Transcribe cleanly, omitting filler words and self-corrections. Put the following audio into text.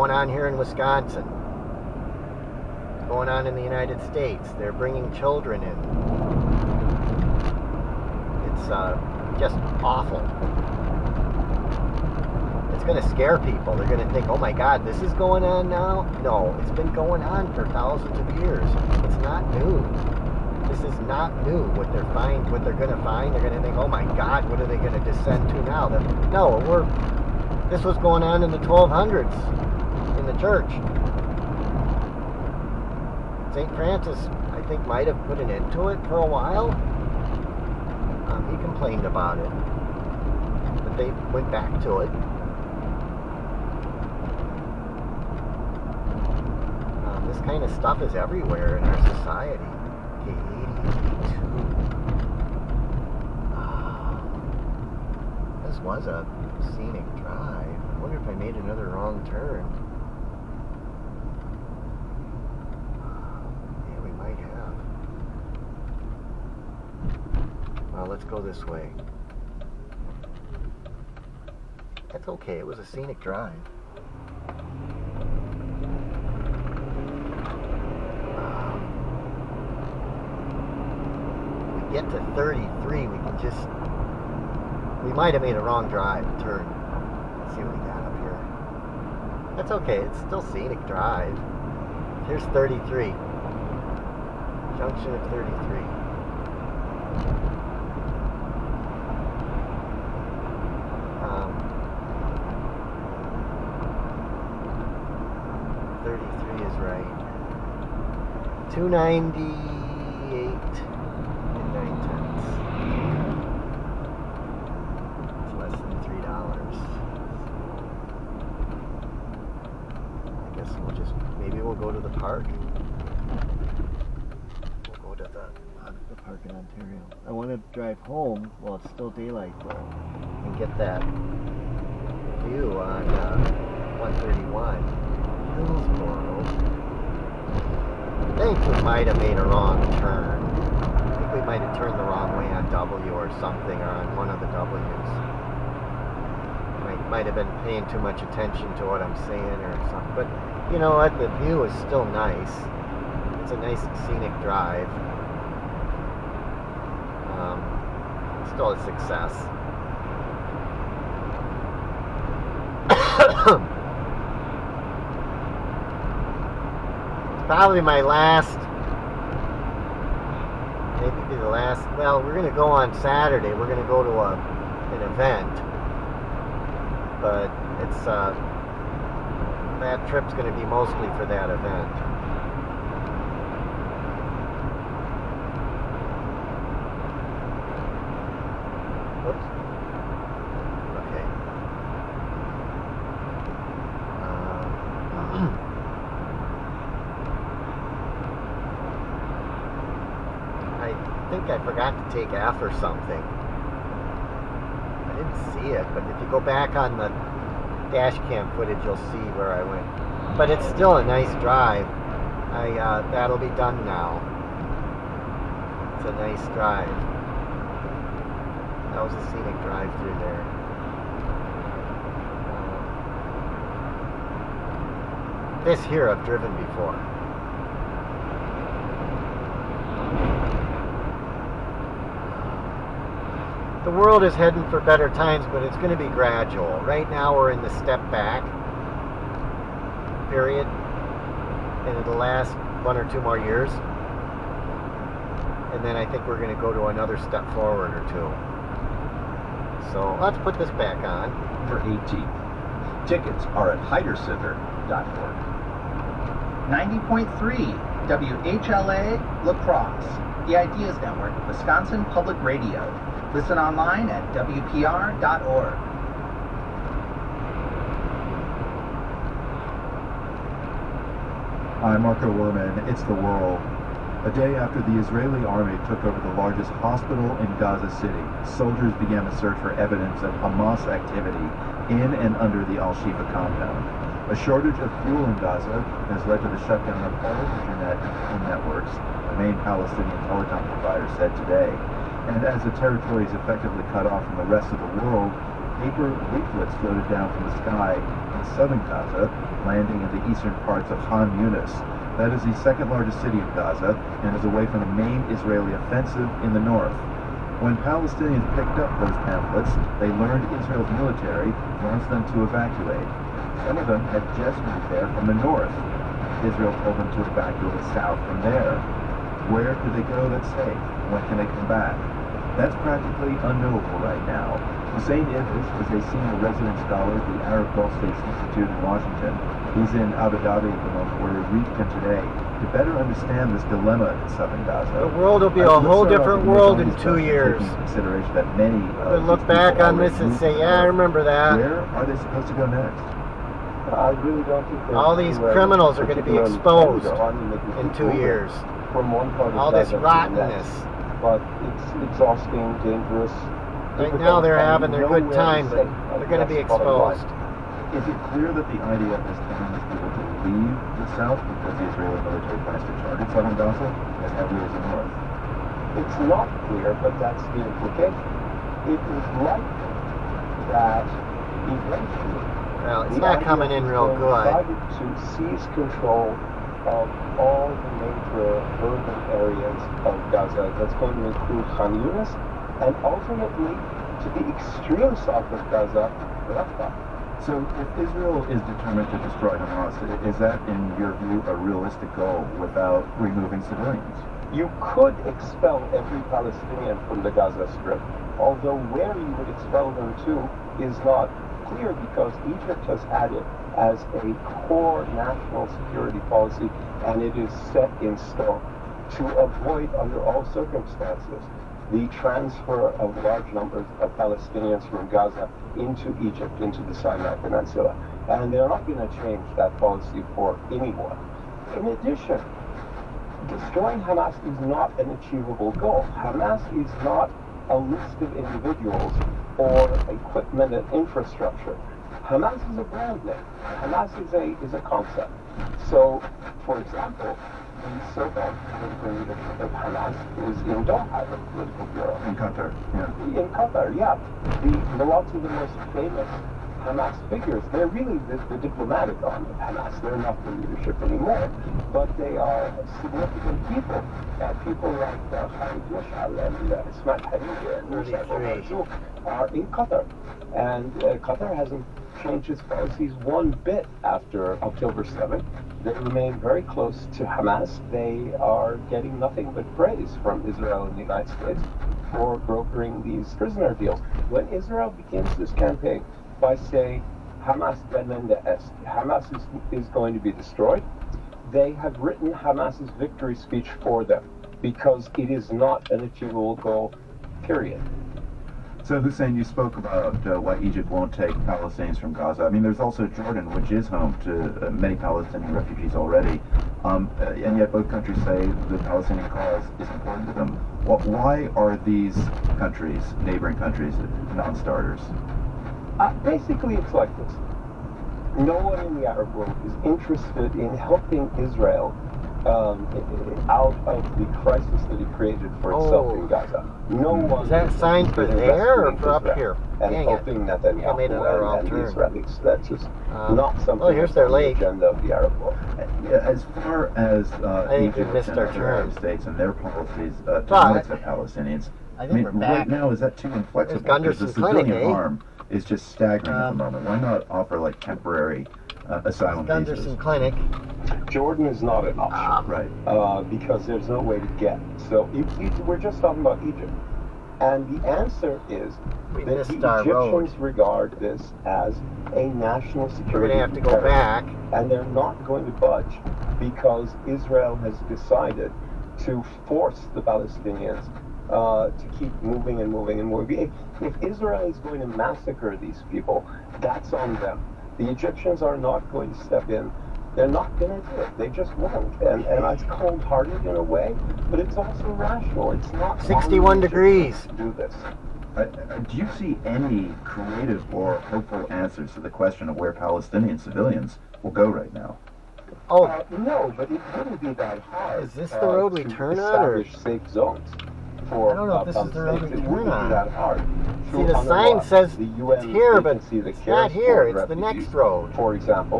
going on here in Wisconsin. It's going on in the United States. They're bringing children in. It's just awful. It's going to scare people. They're going to think, oh my God, this is going on now? No, it's been going on for thousands of years. It's not new. This is not new. What they're going to find, they're going to think, oh my God, what are they going to descend to now? This was going on in the 1200s in the church. St. Francis, I think, might have put an end to it for a while. He complained about it, but they went back to it. This kind of stuff is everywhere in our society. Okay, 82. This was a scenic drive. I wonder if I made another wrong turn. Yeah, we might have. Well, let's go this way. That's okay, it was a scenic drive. Get to 33, we might have made a wrong drive turn. Let's see what we got up here. That's okay, it's still scenic drive. Here's 33. Junction of 33. Is right. 298 and 9 cents. It's less than $3. I guess maybe we'll go to the park. We'll go to the park in Ontario. I want to drive home while it's still daylight though, and get that view on 131. Hillsboro. I think we might have made a wrong turn. I think we might have turned the wrong way on W or something, or on one of the W's. Might have been paying too much attention to what I'm saying or something. But you know what? The view is still nice. It's a nice scenic drive. Still a success. Probably my last, maybe the last, well, we're going to go on Saturday. We're going to go to an event. But it's, that trip's going to be mostly for that event. Whoops. Okay. I think I forgot to take F or something. I didn't see it, but if you go back on the dash cam footage, you'll see where I went. But it's still a nice drive. That'll be done now. It's a nice drive. That was a scenic drive through there. This here I've driven before. The world is heading for better times, but it's going to be gradual. Right now we're in the step back period, and it'll last 1 or 2 more years. And then I think we're going to go to another step forward or 2. So let's put this back on. For 18. Tickets are at heidercenter.org. 90.3 WHLA La Crosse, the Ideas Network, Wisconsin Public Radio. Listen online at WPR.org. I'm Marco Werman. It's the world. A day after the Israeli army took over the largest hospital in Gaza City, soldiers began a search for evidence of Hamas activity in and under the Al-Shifa compound. A shortage of fuel in Gaza has led to the shutdown of all internet and networks, the main Palestinian telecom provider said today. And as the territory is effectively cut off from the rest of the world, paper leaflets floated down from the sky in southern Gaza, landing in the eastern parts of Khan Yunis. That is the second largest city of Gaza and is away from the main Israeli offensive in the north. When Palestinians picked up those pamphlets, they learned Israel's military wants them to evacuate. Some of them had just moved there from the north. Israel told them to evacuate south from there. Where do they go that's safe? When can they come back? That's practically unknowable right now. Hussein Idris is a senior resident scholar at the Arab Gulf States Institute in Washington. He's in Abu Dhabi at the moment where we reached him today to better understand this dilemma in southern Gaza. The world will be a whole different world in 2 years. Consideration that many we'll look back on this and say, yeah, I remember that. Where are they supposed to go next? I really don't think all these criminals are going to be exposed in 2 years. From one part of all this Gaza rottenness. But it's exhausting, dangerous. Right now they're having their good time, but they're going to be exposed. Is it clear that the IDF is telling these people to leave the south because the Israeli military plans to target southern Gaza as heavily as the north? It's not clear, but that's the implication. It is likely that eventually well, it's not coming in real good. Decided to seize control of all the major urban areas of Gaza. That's going to include Khan Yunis and ultimately to the extreme south of Gaza, Rafah. So if Israel is determined to destroy Hamas, is that, in your view, a realistic goal without removing civilians? You could expel every Palestinian from the Gaza Strip, although where you would expel them to is not clear because Egypt has had it as a core national security policy and it is set in stone to avoid under all circumstances the transfer of large numbers of Palestinians from Gaza into Egypt, into the Sinai Peninsula. And they're not going to change that policy for anyone. In addition, destroying Hamas is not an achievable goal. Hamas is not a list of individuals or equipment and infrastructure. Hamas is a brand name. Hamas is a concept. So, for example, the so-called political leadership of Hamas is in Doha, the political bureau. In Qatar, yeah. In Qatar, yeah. Lots of the most famous Hamas figures, they're really the diplomatic arm of Hamas. They're not the leadership anymore, but they are significant people. People like Khalid Mashal and Ismail Haniyeh and Musa Marzouk are in Qatar. And Qatar hasn't changed its policies one bit after October 7th. They remain very close to Hamas. They are getting nothing but praise from Israel and the United States for brokering these prisoner deals. When Israel begins this campaign by saying Hamas benende est, Hamas is going to be destroyed, they have written Hamas's victory speech for them because it is not an achievable goal, period. So Hussein, you spoke about why Egypt won't take Palestinians from Gaza. I mean, there's also Jordan, which is home to many Palestinian refugees already, and yet both countries say the Palestinian cause is important to them. Why are these countries, neighboring countries, non-starters? Basically, it's like this. No one in the Arab world is interested in helping Israel out of the crisis that it created for itself in Gaza. No one is that signed for there or for up here? And hoping that then and the Israelis. That's just not something here's their lake. The agenda of the Arab world. As far as Egypt and the United States and their policies to benefit Palestinians, I think we're back. Right now, is that too inflexible? Because the civilian harm is just staggering at the moment. Why not offer like temporary asylum visas? Gunderson Clinic. Jordan is not an option, right? Because there's no way to get. So we're just talking about Egypt, and the answer is that the Egyptians regard this as a national security. We're going to have to go back, and they're not going to budge because Israel has decided to force the Palestinians to keep moving and moving and moving. If Israel is going to massacre these people, that's on them. The Egyptians are not going to step in. They're not going to do it. They just won't. And it's cold-hearted in a way, but it's also rational. It's not 61 degrees to do this. Do you see any creative or hopeful answers to the question of where Palestinian civilians will go right now? No, but it wouldn't be that hard. Is this the road we turn on, or establish safe zones for I don't know if this is the road we turn on. It wouldn't be that hard. See, the sign says the UN it's here, but agency that it's cares not here. for It's the refugees, next road. for example,